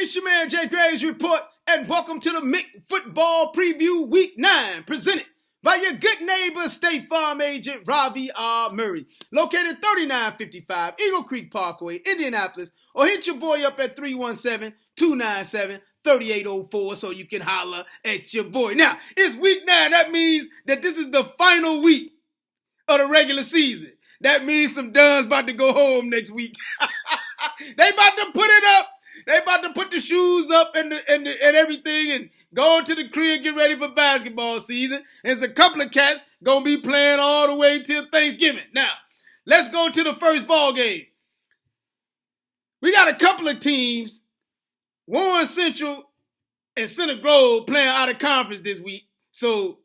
It's your man Jay Graves Report, and welcome to the Mick Football Preview Week 9, presented by your good neighbor State Farm agent Ravi R. Murray, located 3955 Eagle Creek Parkway, Indianapolis, or hit your boy up at 317-297-3804 so you can holler at your boy. Now, it's Week 9. That means that this is the final week of the regular season. That means some Duns about to go home next week. They about to put it up. They about to put the shoes up and everything and go to the crib, get ready for basketball season. There's a couple of cats going to be playing all the way till Thanksgiving. Now, let's go to the first ball game. We got a couple of teams, Warren Central and Center Grove, playing out of conference this week. So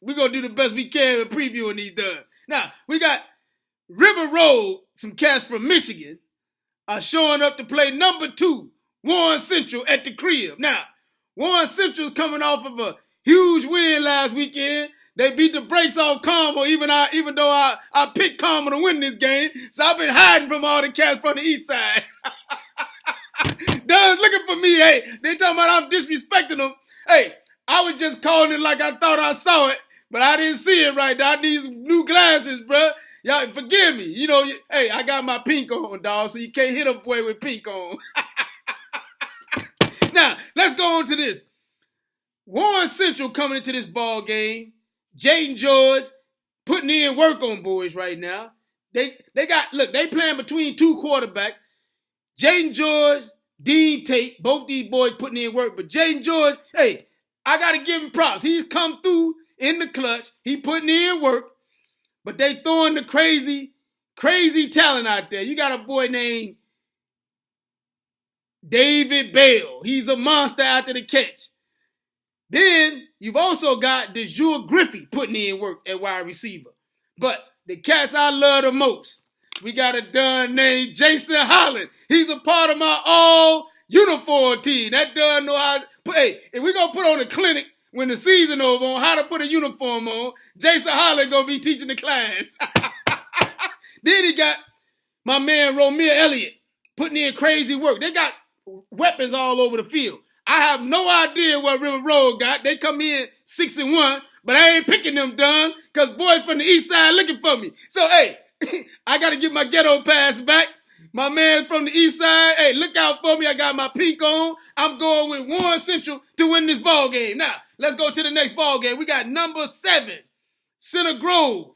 we're going to do the best we can in previewing these Duns. Now, we got River Road, some cats from Michigan, are showing up to play number 2, Warren Central, at the crib. Now, Warren Central's coming off of a huge win last weekend. They beat the brakes off Carmel, even though I picked Carmel to win this game. So I've been hiding from all the cats from the east side. Duns looking for me, hey. They talking about I'm disrespecting them. Hey, I was just calling it like I thought I saw it, but I didn't see it right now. I need some new glasses, bruh. Y'all forgive me. You know, hey, I got my pink on, dog, so you can't hit a boy with pink on. Now, let's go on to this. Warren Central coming into this ball game. Jaden George putting in work on boys right now. They playing between two quarterbacks. Jaden George, Dean Tate, both these boys putting in work. But Jaden George, hey, I got to give him props. He's come through in the clutch. He putting in work. But they throwing the crazy talent out there. You got a boy named David Bell. He's a monster after the catch. Then you've also got DeJure Griffey putting in work at wide receiver. But the cats I love the most, we got a Dun named Jason Holland. He's a part of my all-uniform team. That Dun know how to put, hey, if we're going to put on a clinic when the season over on how to put a uniform on, Jason Holland going to be teaching the class. Then he got my man Romeo Elliott putting in crazy work. They got weapons all over the field. I have no idea what River Road got. They come in 6-1, but I ain't picking them Duns because boys from the east side looking for me. So, hey, I got to get my ghetto pass back. My man from the east side, hey, look out for me. I got my pink on. I'm going with Warren Central to win this ball game. Now, let's go to the next ball game. We got number 7, Center Grove,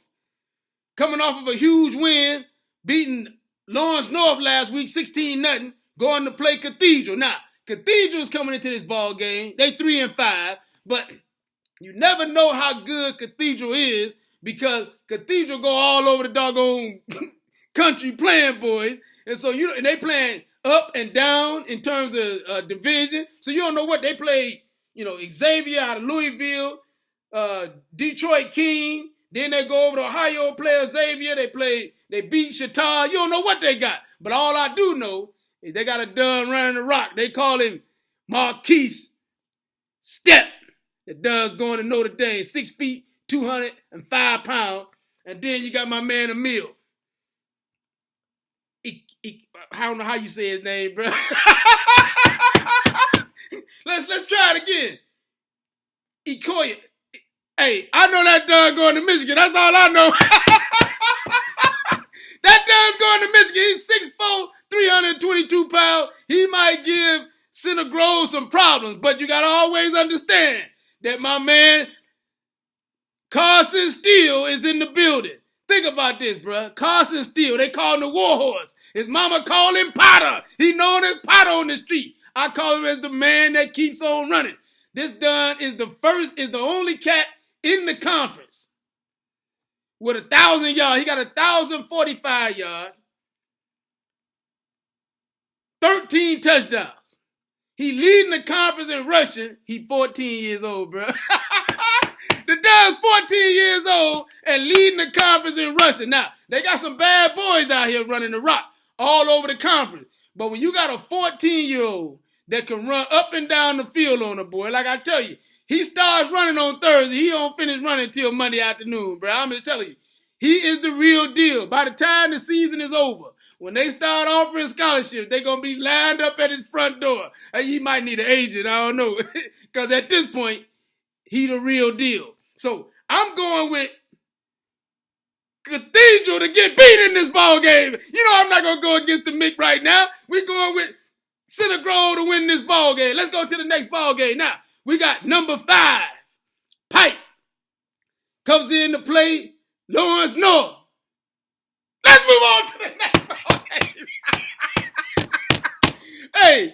coming off of a huge win, beating Lawrence North last week, 16-0, going to play Cathedral. Now, Cathedral's coming into this ball game. They 3-5, but you never know how good Cathedral is because Cathedral go all over the doggone country playing, boys. And so and they playing up and down in terms of division. So you don't know what they played. You know, Xavier out of Louisville, Detroit King. Then they go over to Ohio, play Xavier. They beat Chautauqua. You don't know what they got. But all I do know is they got a Dun running the rock. They call him Marquise Step. The Dun's going to Notre Dame, 6 feet, 205 pounds. And then you got my man Emil. I don't know how you say his name, bro. Let's try it again. Ikoya. Hey, I know that Dun going to Michigan. That's all I know. That Dun's going to Michigan. He's 6'4", 322 pounds. He might give Center Grove some problems, but you got to always understand that my man Carson Steele is in the building. Think about this, bro. Carson Steele, they call him the Warhorse. His mama called him Potter. He known as Potter on the street. I call him as the man that keeps on running. This Dun is the only cat in the conference with 1,000 yards. He got 1,045 yards, 13 touchdowns. He leading the conference in rushing. He 14 years old, bro. The Dun's 14 years old and leading the conference in rushing. Now, they got some bad boys out here running the rock all over the conference. But when you got a 14-year-old that can run up and down the field on a boy, like I tell you, he starts running on Thursday. He don't finish running until Monday afternoon, bro. I'm just telling you. He is the real deal. By the time the season is over, when they start offering scholarships, they're going to be lined up at his front door. He might need an agent, I don't know. Because at this point, he the real deal. So I'm going with Cathedral to get beat in this ball game. You know I'm not going to go against the Mick right now. We're going with Center Grove to win this ball game. Let's go to the next ball game. Now, we got number 5, Pike. Comes in to play Lawrence North. Let's move on to the next ball game. Hey,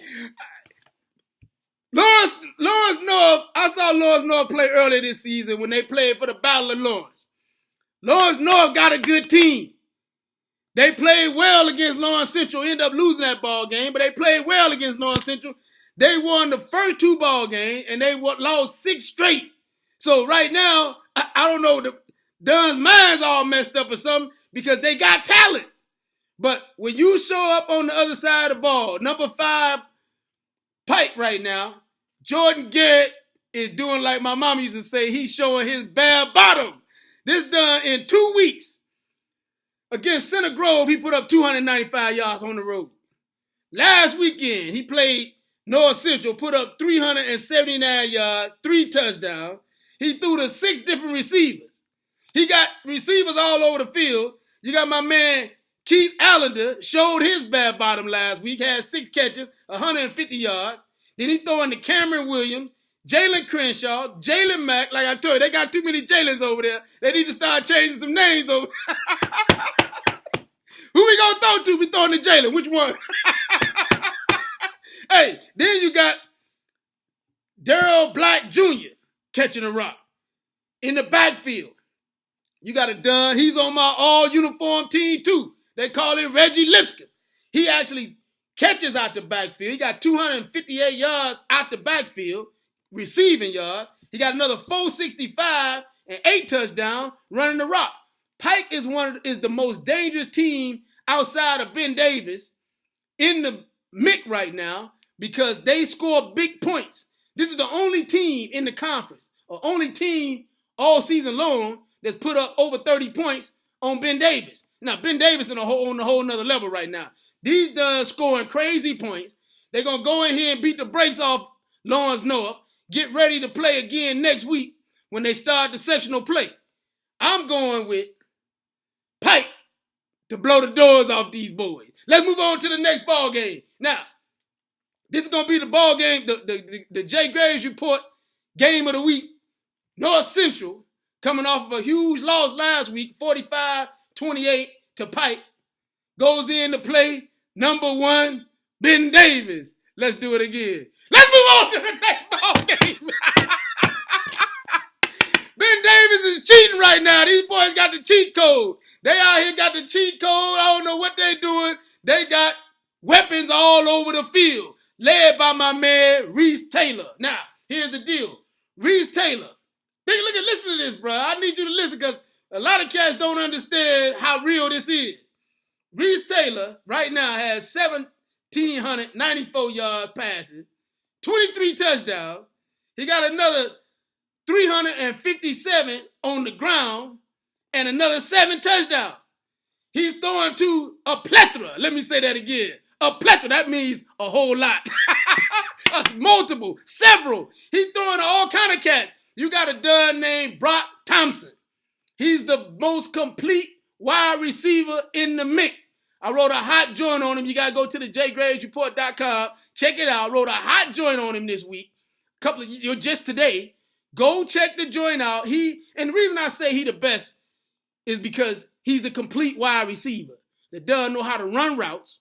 Lawrence North, I saw Lawrence North play earlier this season when they played for the Battle of Lawrence. Lawrence North got a good team. They played well against Lawrence Central, ended up losing that ball game, but they played well against Lawrence Central. They won the first 2 ball games, and they lost 6 straight. So right now, I don't know, Dunn's mind's all messed up or something because they got talent. But when you show up on the other side of the ball, number 5 Pike right now, Jordan Garrett is doing like my mom used to say, he's showing his bare bottom. This done in 2 weeks. Against Center Grove, he put up 295 yards on the road. Last weekend, he played North Central, put up 379 yards, 3 touchdowns. He threw to 6 different receivers. He got receivers all over the field. You got my man Keith Allender, showed his bad bottom last week, had 6 catches, 150 yards. Then he throwing to Cameron Williams, Jalen Crenshaw, Jalen Mack. Like I told you, they got too many Jalens over there. They need to start changing some names over. Who we gonna throw to? We throwing to Jalen. Which one? Hey, then you got Daryl Black Jr. catching a rock. In the backfield, you got a Dunn. He's on my all-uniform team, too. They call him Reggie Lipscomb. He actually catches out the backfield. He got 258 yards out the backfield, receiving yards. He got another 465 and 8 touchdowns running the rock. Pike is the most dangerous team outside of Ben Davis in the MIC right now because they score big points. This is the only team in the conference, or only team all season long that's put up over 30 points on Ben Davis. Now, Ben Davis on a whole nother level right now. These dudes scoring crazy points. They're going to go in here and beat the brakes off Lawrence North, get ready to play again next week when they start the sectional play. I'm going with Pike to blow the doors off these boys. Let's move on to the next ball game. Now, this is going to be the ball game, the Jay Graves Report game of the week. North Central, coming off of a huge loss last week, 45-28 to Pike, goes in to play number 1, Ben Davis. Let's do it again. Let's move on to the next ball game. Ben Davis is cheating right now. These boys got the cheat code. They out here got the cheat code. I don't know what they doing. They got weapons all over the field, led by my man, Reese Taylor. Now, here's the deal. Reese Taylor. Listen to this, bro. I need you to listen because a lot of cats don't understand how real this is. Reese Taylor right now has 1,794 yards passing, 23 touchdowns. He got another 357 on the ground and another 7 touchdowns. He's throwing to a plethora. Let me say that again. A plethora, that means a whole lot. Multiple, several. He's throwing to all kind of cats. You got a dud named Brock Thompson. He's the most complete wide receiver in the MIC. I wrote a hot joint on him. You got to go to the jgravesreport.com. Check it out. I wrote a hot joint on him this week. Just today. Go check the joint out. And the reason I say he the best is because he's a complete wide receiver that doesn't know how to run routes.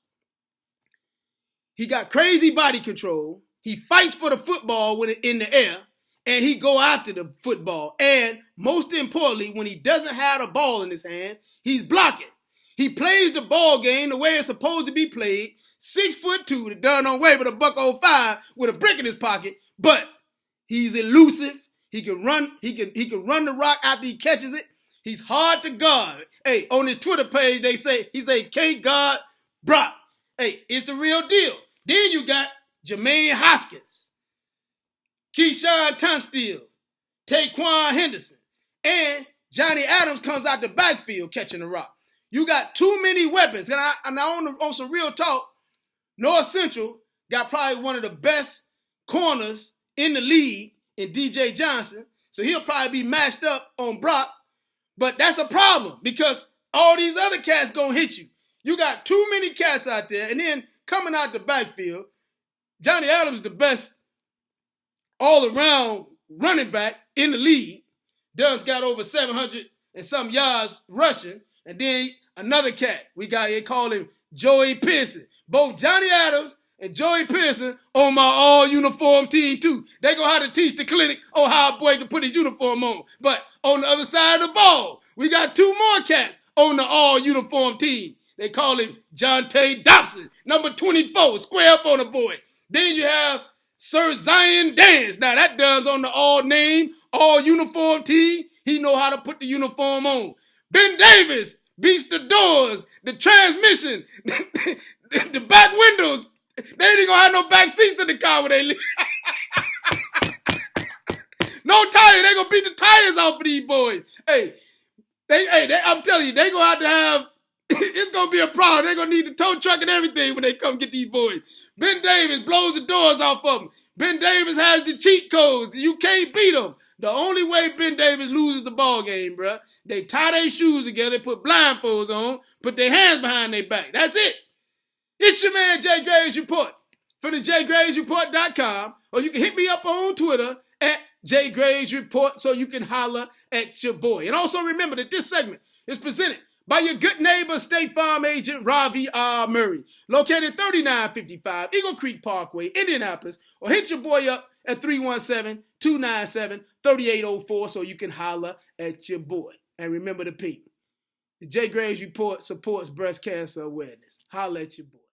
He got crazy body control. He fights for the football when it's in the air. And he go after the football. And most importantly, when he doesn't have the ball in his hand, he's blocking. He plays the ball game the way it's supposed to be played. 6'2", the done on way with a $105 with a brick in his pocket. But he's elusive. He can run. He can run the rock after he catches it. He's hard to guard. Hey, on his Twitter page, he say can't guard Brock. Hey, it's the real deal. Then you got Jermaine Hoskins, Keyshawn Tunstall, Taquan Henderson, and Johnny Adams comes out the backfield catching the rock. You got too many weapons. And on some real talk, North Central got probably one of the best corners in the league in DJ Johnson. So he'll probably be matched up on Brock. But that's a problem because all these other cats gonna hit you. You got too many cats out there. And then coming out the backfield, Johnny Adams the best all-around running back in the league. Does got over 700 and some yards rushing. And then another cat, they call him Joey Pearson. Both Johnny Adams and Joey Pearson on my all-uniform team, too. They gonna have to teach the clinic on how a boy can put his uniform on. But on the other side of the ball, we got two more cats on the all-uniform team. They call him Jonte Dobson, number 24, square up on the boy. Then you have Sir Zion Dance. Now, that does on the all-name, all-uniform team. He know how to put the uniform on. Ben Davis beats the doors, the transmission, the back windows. They ain't gonna have no back seats in the car when they leave. No tire. They gonna beat the tires off of these boys. Hey, I'm telling you, they gonna have it's gonna be a problem. They're gonna need the tow truck and everything when they come get these boys. Ben Davis blows the doors off of them. Ben Davis has the cheat codes. You can't beat them. The only way Ben Davis loses the ball game, bruh, they tie their shoes together, put blindfolds on, put their hands behind their back. That's it. It's your man, Jay Graves Report, from the JGravesReport.com, or you can hit me up on Twitter at JGravesReport so you can holler at your boy. And also remember that this segment is presented by your good neighbor, State Farm agent, Ravi R. Murray, located 3955 Eagle Creek Parkway, Indianapolis, or hit your boy up at 317-297-3804 so you can holler at your boy. And remember the people. The Jay Graves Report supports breast cancer awareness. Holler at your boy.